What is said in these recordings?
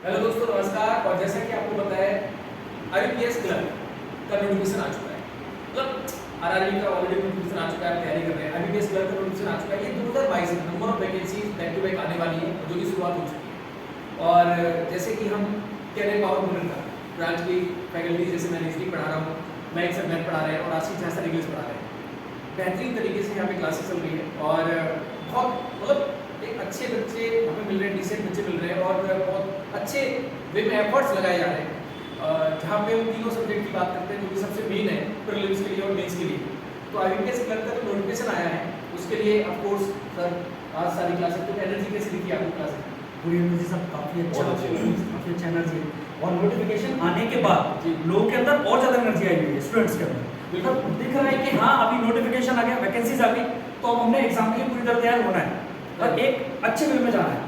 Hello दोस्तों, नमस्कार। और जैसा कि आपको पता है, आईबीपीएस क्लर्क का नोटिफिकेशन आ चुका है। मतलब आरआरबी का ऑलरेडी नोटिफिकेशन आ चुका है, आप तैयारी कर रहे हैं। आईबीपीएस क्लर्क का नोटिफिकेशन आ चुका है। ये 2022 में number of vacancy back to back आने वाली है, जो कि शुरुआत हो चुकी है। और जैसे कि हम कैरियर पावर बुलेटिन का ब्रांच की फैकल्टी, जैसे मैं रीजनिंग पढ़ा रहा हूँ, मैथ्स और मैथ पढ़ा रहे हैं, और आशीष झा सर इंग्लिश पढ़ा रहे हैं। बेहतरीन तरीके से यहाँ पे क्लासेस चल रही है और बहुत मतलब एक अच्छे बच्चे हमें मिल रहे हैं, डिसेंट बच्चे मिल रहे हैं और बहुत अच्छे वे में एफर्ट्स लगाए जा रहे हैं। जहाँ पे हम तीनों सब्जेक्ट की बात करते हैं, जो कि सबसे मेन है प्रीलिम्स के लिए और मेंस के लिए। तो आईबीपीएस क्लर्क का जो नोटिफिकेशन आया है, उसके लिए ऑफ कोर्स सर आज सारी क्लासेस तो एनर्जी कैसी दिखी आपको क्लासेस? पूरी एनर्जी सब काफ़ी अच्छा काफ़ी अच्छा एनर्जी और नोटिफिकेशन आने के बाद जी। लोगों के अंदर और ज़्यादा एनर्जी आई हुई है, स्टूडेंट्स के अंदर। मतलब दिख रहा है कि हाँ अभी नोटिफिकेशन आ गया, वैकेंसीज आ गई, तो अब हमने एग्जाम के लिए पूरी तरह तैयार होना है और एक अच्छे वे में जाना है,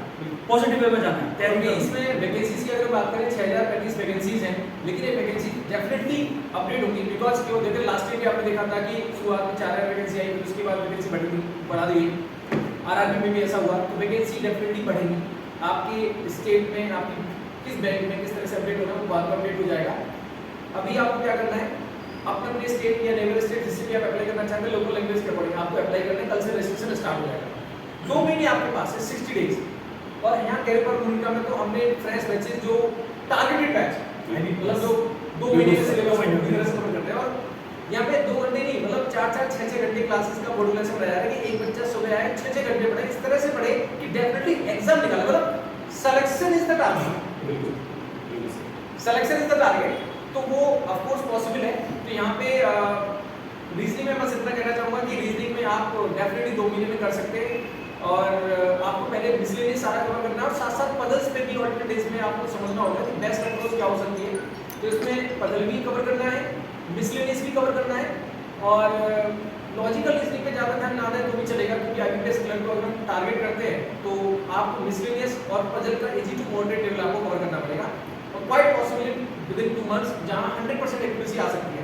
पॉजिटिव वे में जाना है तैयारी क्योंकि करनी है। इसमें वैकेंसीज की अगर बात करें 6035 वैकेंसीज हैं, लेकिन ये वैकेंसी डेफिनेटली अपडेट होगी। बिकॉज क्यों देखिए, लास्ट ईयर भी आपने देखा था कि शुरुआत में 4000 वैकेंसी आई, फिर उसके बाद वैकेंसी बढ़ा दी। आरआरबी में भी ऐसा हुआ, तो वैकेंसी डेफिनेटली बढ़ेगी। आपके स्टेट में, आपकी किस बैंक में किस तरह से अपडेट होना, वो बाद में अपडेट हो जाएगा। अभी आपको क्या करना है, अपने स्टेट या नेबर स्टेट जिससे भी आप अप्लाई करना चाहते हैं, लोकल लैंग्वेज के अकॉर्डिंग आपको अप्लाई करना है। कल से रजिस्ट्रेशन स्टार्ट हो जाएगा। 2 महीने आपके पास है, 60 डेज। और यहाँ कैरियर पावर भूमिका में तो हमने फ्रेश बैचेस जो टारगेटेड बैच, मतलब जो 2 महीने के सिलेबस को पूरी तरह से कवर करते हैं। और यहाँ पे 2 घंटे नहीं, मतलब 4-4, 6-6 घंटे क्लासेस का मॉड्यूलेशन रहा है कि एक बच्चा सुबह आए 6-6 घंटे पढ़े, इस तरह से पढ़े कि डेफिनेटली एग्जाम निकाले। मतलब selection is the target, selection is the target. तो वो ऑफ कोर्स पॉसिबल है। तो यहाँ पे रीजनिंग में बस इतना कहना चाहूँगा कि रीजनिंग में आप डेफिनेटली 2 महीने में कर सकते हैं। और आपको पहले मिसलेनियस सारा कवर करना है और साथ साथ पजल्स पे भी ऑल्टरनेट डेज में आपको समझना होगा कि बेस्ट अप्रोच क्या हो सकती है। तो इसमें पजल भी कवर करना है, मिसलेनियस भी कवर करना है, और लॉजिकल रीजनिंग पे ज़्यादा ध्यान ना दें तो भी चलेगा, क्योंकि आईबीपीएस क्लर्क को अगर हम टारगेट करते हैं तो आपको मिसलेनियस और पजल का इजी टू मॉडरेट लेवल आपको कवर करना पड़ेगा। और quite possible with in 2 months जहाँ 100% एक्यूरेसी आ सकती है।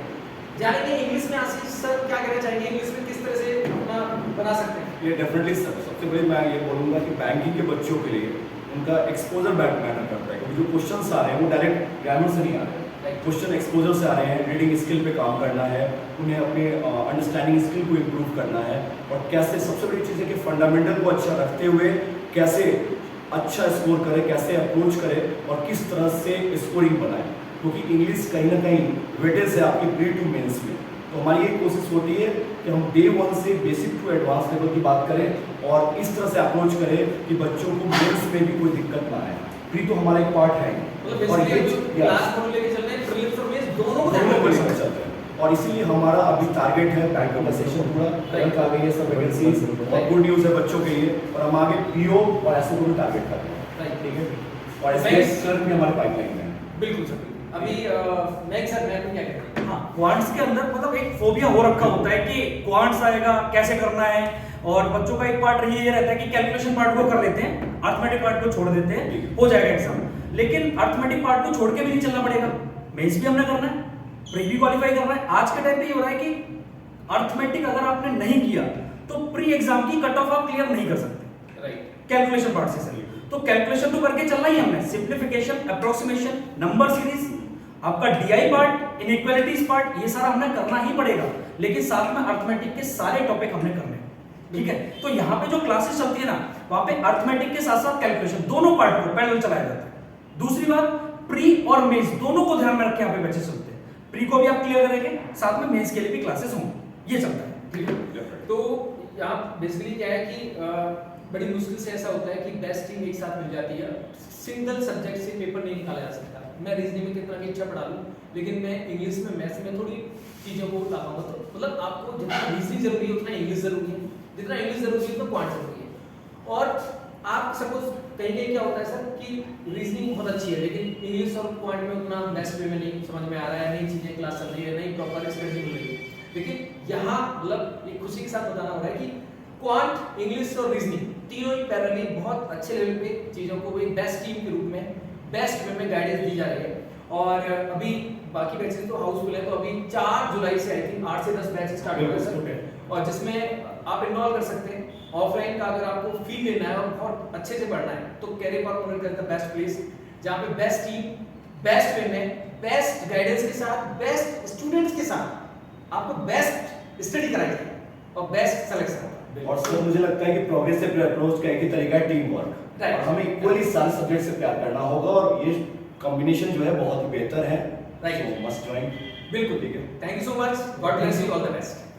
जानेंगे इंग्लिश में आशीष सर क्या कहना चाहेंगे, इंग्लिश में किस तरह से अपना बना सकते हैं? ये डेफिनेटली सबसे बड़ी मैं ये बोलूँगा कि बैंकिंग के बच्चों के लिए उनका एक्सपोजर मैटर करता है, क्योंकि जो क्वेश्चंस आ रहे हैं वो डायरेक्ट ग्रामर से नहीं आ रहे हैं। क्वेश्चन एक्सपोजर से आ रहे हैं। रीडिंग स्किल पे काम करना है, उन्हें अपने अंडरस्टैंडिंग स्किल को इम्प्रूव करना है, और कैसे सबसे बड़ी चीज़ है कि फंडामेंटल को अच्छा रखते हुए कैसे अच्छा स्कोर करे, कैसे अप्रोच करे और किस तरह से स्कोरिंग बनाए। क्योंकि इंग्लिश कहीं ना कहीं वेटेज है आपकी प्री टू मेंस में। तो हमारी ये कोशिश होती है कि हम डे 1 से बेसिक टू एडवांस लेवल की बात करें और इस तरह से अप्रोच करें कि बच्चों को मेंस में भी कोई दिक्कत ना आए। प्री तो हमारा एक पार्ट है, और ये क्लास को लेके चल रहे हैं, प्रीलिम्स और मेंस दोनों को ध्यान में लेकर चलते हैं। और इसीलिए हमारा अभी टारगेट है बैंकिंग का सेशन पूरा रैंक आ गई है, सब वैकेंसीज, और गुड न्यूज़ है बच्चों के लिए। और हम आगे पीओ और ऐसे को भी टारगेट कर रहे हैं, ठीक है। और एसपीएस क्लर्क भी हमारे पाइपलाइन में है। बिल्कुल सर। अभी नेक्स्ट सर मैं क्या कहते हैं? हाँ, क्वांट्स के अंदर मतलब एक फोबिया हो रखा होता है कि क्वांट्स आएगा कैसे करना है, और बच्चों का एक पार्ट ये रहता है कि कैलकुलेशन पार्ट को कर लेते हैं, अर्थमेटिक पार्ट को छोड़ देते हैं, हो जाएगा एग्जाम। लेकिन अर्थमेटिक पार्ट को छोड़ के भी नहीं चलना पड़ेगा, मेंस भी हमने करना है, प्री भी क्वालिफाई करना है। आज के टाइम पे ये हो रहा है कि अर्थमेटिक अगर आपने नहीं किया तो प्री एग्जाम की कट ऑफ आप क्लियर नहीं कर सकते, राइट, कैलकुलेशन पार्ट से सर। तो कैलकुलेशन तो करके चलना ही हमने, सिंप्लीफिकेशन, अप्रोक्सीमेशन, नंबर सीरीज, आपका डीआई पार्ट, इनइक्वालिटीज पार्ट, ये सारा हमने करना ही पड़ेगा। लेकिन साथ में अर्थमेटिक के सारे टॉपिक हमने करने हैं, ठीक है। तो यहाँ पे जो क्लासेस चलती है ना, वहां पे अर्थमेटिक के साथ साथ कैलकुलेशन दोनों पार्ट को पैरेलल चलाया जाता है। दूसरी बात, प्री और मेंस दोनों को ध्यान में रख के यहाँ पे बैचेस चलते हैं। प्री को भी आप क्लियर करेंगे, साथ में मेंस के लिए भी क्लासेस होंगे, ये चलता है, ठीक है। तो यहाँ बेसिकली क्या है कि बड़ी मुश्किल से ऐसा होता है कि बेस्ट टीम एक साथ मिल जाती है। सिंगल सब्जेक्ट से पेपर नहीं निकाला जा सकता। मैं रीजनिंग में कितना भी अच्छा पढ़ा लूँ, लेकिन मैं इंग्लिश में, मैथ्स में थोड़ी चीज़ों को ला पाऊंगा। तो मतलब आपको जितना रीजनिंग जरूरी है उतना इंग्लिश जरूरी है, जितना इंग्लिश जरूरी है उतना क्वांट जरूरी है। और आप सपोज कहीं क्या होता है सर कि रीजनिंग बहुत अच्छी है, लेकिन इंग्लिश और क्वांट में उतना बेस्ट वे में नहीं समझ में आ रहा है, नई चीज़ें क्लास चल रही है, नई प्रॉपर स्ट्रेटजी मिल रही है। लेकिन यहाँ मतलब एक खुशी के साथ बताना हो रहा है कि क्वांट, इंग्लिश और रीजनिंग तीनों ही पैरेलली बहुत अच्छे लेवल पे चीज़ों को एक बेस्ट टीम के रूप में, बेस्ट वे में गाइडेंस दी जा रही है। और अभी बाकी बैचेस तो हाउसफुल है, तो अभी 4 जुलाई से आई थिंक 8 से 10 बैच स्टार्ट हो गए सर, और जिसमें आप इन्वॉल्व कर सकते हैं। ऑफलाइन का अगर आपको फील लेना है और बहुत अच्छे से पढ़ना है तो career power is the best place. जहाँ पे बेस्ट टीम, बेस्ट वे में, बेस्ट गाइडेंस के साथ, बेस्ट स्टूडेंट्स के साथ आपको बेस्ट स्टडी कराई जाए और बेस्ट सिलेक्शन। और सर मुझे लगता है कि प्रोग्रेसिव अप्रोच का एक ही तरीका है टीम वर्क। Right. और हमें इक्वली सारे सब्जेक्ट से प्यार करना होगा और ये कॉम्बिनेशन जो है बहुत ही बेहतर है। Right. सो मस्ट ज्वाइन। बिल्कुल, ठीक है। Thank you so much, God bless you, all the best.